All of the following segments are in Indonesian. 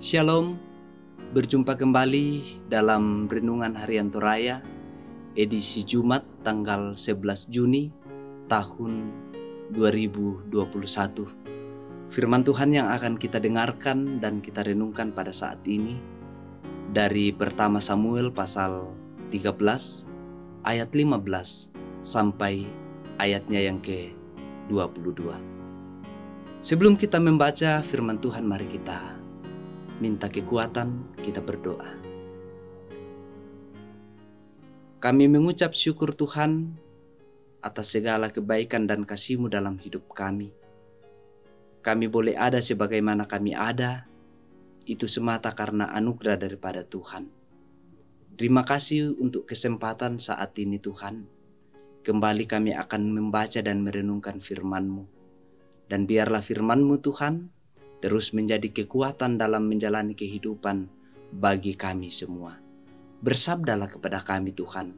Shalom, berjumpa kembali dalam Renungan Harian Toraya, edisi Jumat tanggal 11 Juni tahun 2021. Firman Tuhan yang akan kita dengarkan dan kita renungkan pada saat ini dari pertama Samuel pasal 13 ayat 15 sampai ayatnya yang ke-22. Sebelum kita membaca firman Tuhan, mari kita minta kekuatan, kita berdoa. Kami mengucap syukur Tuhan atas segala kebaikan dan kasih-Mu dalam hidup kami. Kami boleh ada sebagaimana kami ada, itu semata karena anugerah daripada Tuhan. Terima kasih untuk kesempatan saat ini Tuhan. Kembali kami akan membaca dan merenungkan firman-Mu. Dan biarlah firman-Mu Tuhan terus menjadi kekuatan dalam menjalani kehidupan bagi kami semua. Bersabdalah kepada kami Tuhan.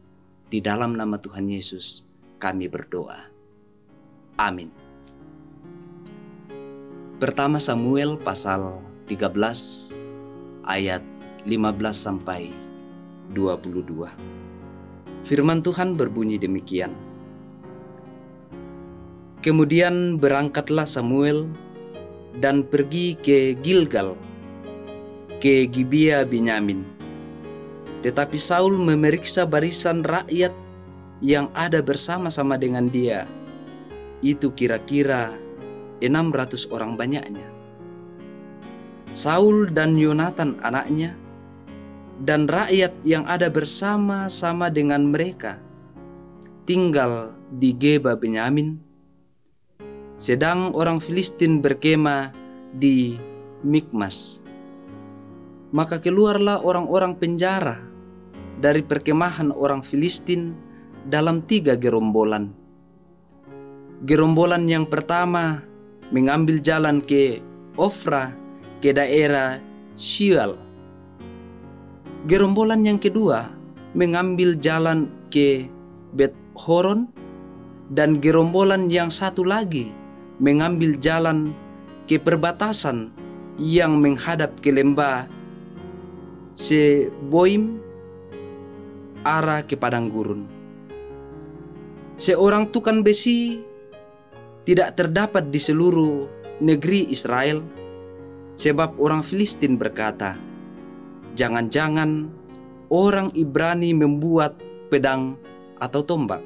Di dalam nama Tuhan Yesus kami berdoa. Amin. Pertama Samuel pasal 13 ayat 15 sampai 22. Firman Tuhan berbunyi demikian. Kemudian berangkatlah Samuel dan pergi ke Gilgal, ke Gibea Benyamin. Tetapi Saul memeriksa barisan rakyat yang ada bersama-sama dengan dia. Itu kira-kira 600 orang banyaknya. Saul dan Yonatan anaknya dan rakyat yang ada bersama-sama dengan mereka tinggal di Geba Benyamin, sedang orang Filistin berkemah di Mikmas. Maka keluarlah orang-orang penjara dari perkemahan orang Filistin dalam 3 gerombolan. Gerombolan yang pertama mengambil jalan ke Ofra, ke daerah Syial. Gerombolan yang kedua mengambil jalan ke Bet-Horon, dan gerombolan yang satu lagi mengambil jalan ke perbatasan yang menghadap ke lembah Seboim, arah ke padang gurun. Seorang tukang besi tidak terdapat di seluruh negeri Israel, sebab orang Filistin berkata, jangan-jangan orang Ibrani membuat pedang atau tombak.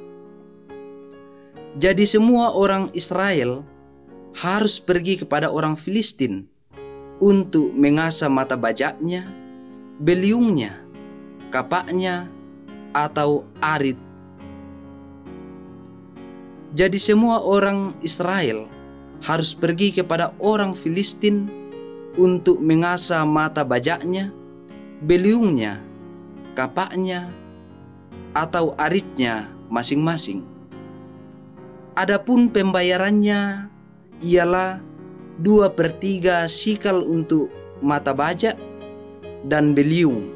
Jadi semua orang Israel harus pergi kepada orang Filistin untuk mengasah mata bajaknya, beliungnya, kapaknya, atau arit. Jadi semua orang Israel harus pergi kepada orang Filistin untuk mengasah mata bajaknya, beliungnya, kapaknya, atau aritnya masing-masing. Adapun pembayarannya ialah 2/3 sikal untuk mata bajak dan beliung,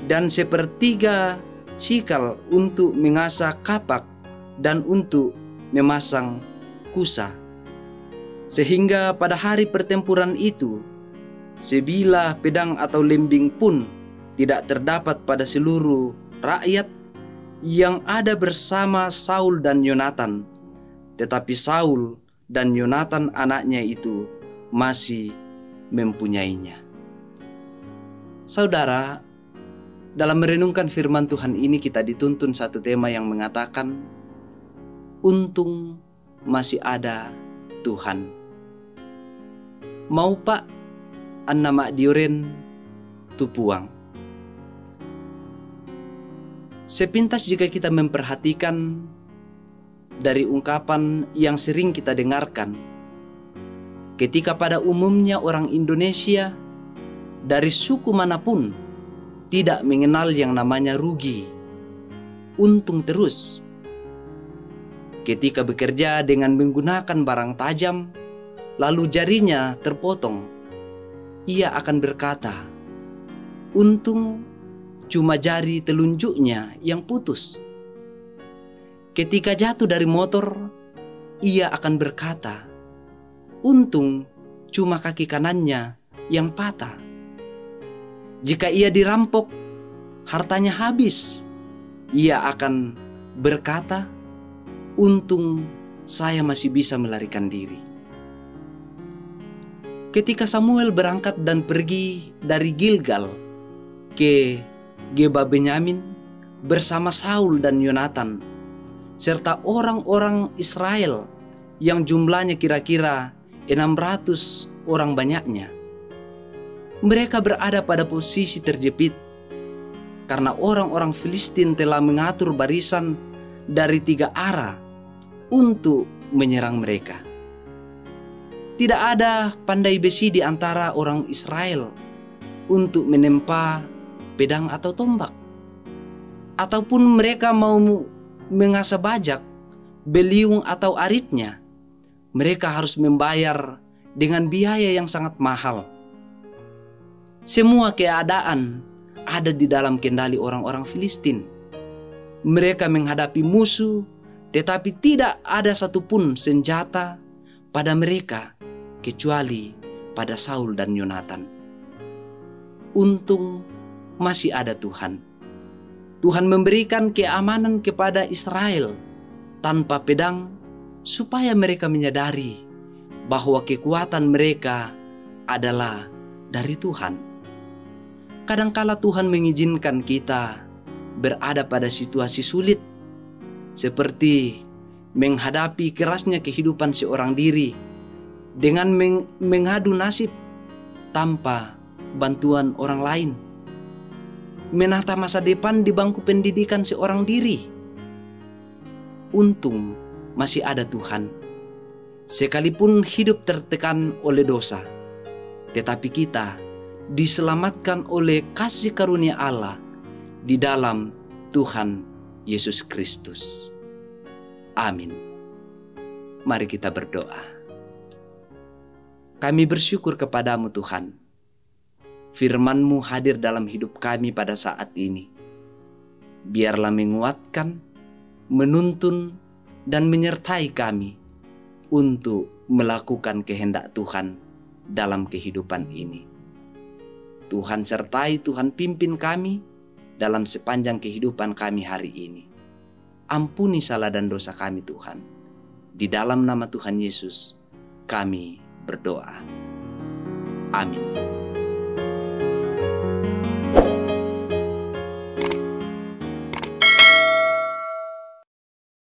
dan 1/3 sikal untuk mengasah kapak dan untuk memasang kusa. Sehingga pada hari pertempuran itu, sebilah pedang atau lembing pun tidak terdapat pada seluruh rakyat yang ada bersama Saul dan Yonatan. Tetapi Saul dan Yonatan anaknya itu masih mempunyainya. Saudara, dalam merenungkan firman Tuhan ini kita dituntun satu tema yang mengatakan, untung masih ada Tuhan. Mau pak annama dioren tupuang. Sepintas jika kita memperhatikan dari ungkapan yang sering kita dengarkan, ketika pada umumnya orang Indonesia dari suku manapun tidak mengenal yang namanya rugi, untung terus. Ketika bekerja dengan menggunakan barang tajam, lalu jarinya terpotong, ia akan berkata, untung cuma jari telunjuknya yang putus. Ketika jatuh dari motor, ia akan berkata, untung cuma kaki kanannya yang patah. Jika ia dirampok, hartanya habis, ia akan berkata, "Untung saya masih bisa melarikan diri." Ketika Samuel berangkat dan pergi dari Gilgal ke Geba Benyamin bersama Saul dan Yonatan, serta orang-orang Israel yang jumlahnya kira-kira 600 orang banyaknya, mereka berada pada posisi terjepit karena orang-orang Filistin telah mengatur barisan dari 3 arah untuk menyerang mereka. Tidak ada pandai besi di antara orang Israel untuk menempa pedang atau tombak. Ataupun mereka mau mengasah bajak, beliung atau aritnya, mereka harus membayar dengan biaya yang sangat mahal. Semua keadaan ada di dalam kendali orang-orang Filistin. Mereka menghadapi musuh, tetapi tidak ada satupun senjata pada mereka kecuali pada Saul dan Yonatan. Untung masih ada Tuhan. Tuhan memberikan keamanan kepada Israel tanpa pedang, supaya mereka menyadari bahwa kekuatan mereka adalah dari Tuhan. Kadangkala Tuhan mengizinkan kita berada pada situasi sulit, seperti menghadapi kerasnya kehidupan seorang diri dengan mengadu nasib tanpa bantuan orang lain, menata masa depan di bangku pendidikan seorang diri. Untung masih ada Tuhan. Sekalipun hidup tertekan oleh dosa, tetapi kita diselamatkan oleh kasih karunia Allah di dalam Tuhan Yesus Kristus. Amin. Mari kita berdoa. Kami bersyukur kepadamu Tuhan. Firman-Mu hadir dalam hidup kami pada saat ini. Biarlah menguatkan, menuntun, dan menyertai kami untuk melakukan kehendak Tuhan dalam kehidupan ini. Tuhan sertai, Tuhan pimpin kami dalam sepanjang kehidupan kami hari ini. Ampuni salah dan dosa kami Tuhan. Di dalam nama Tuhan Yesus kami berdoa. Amin.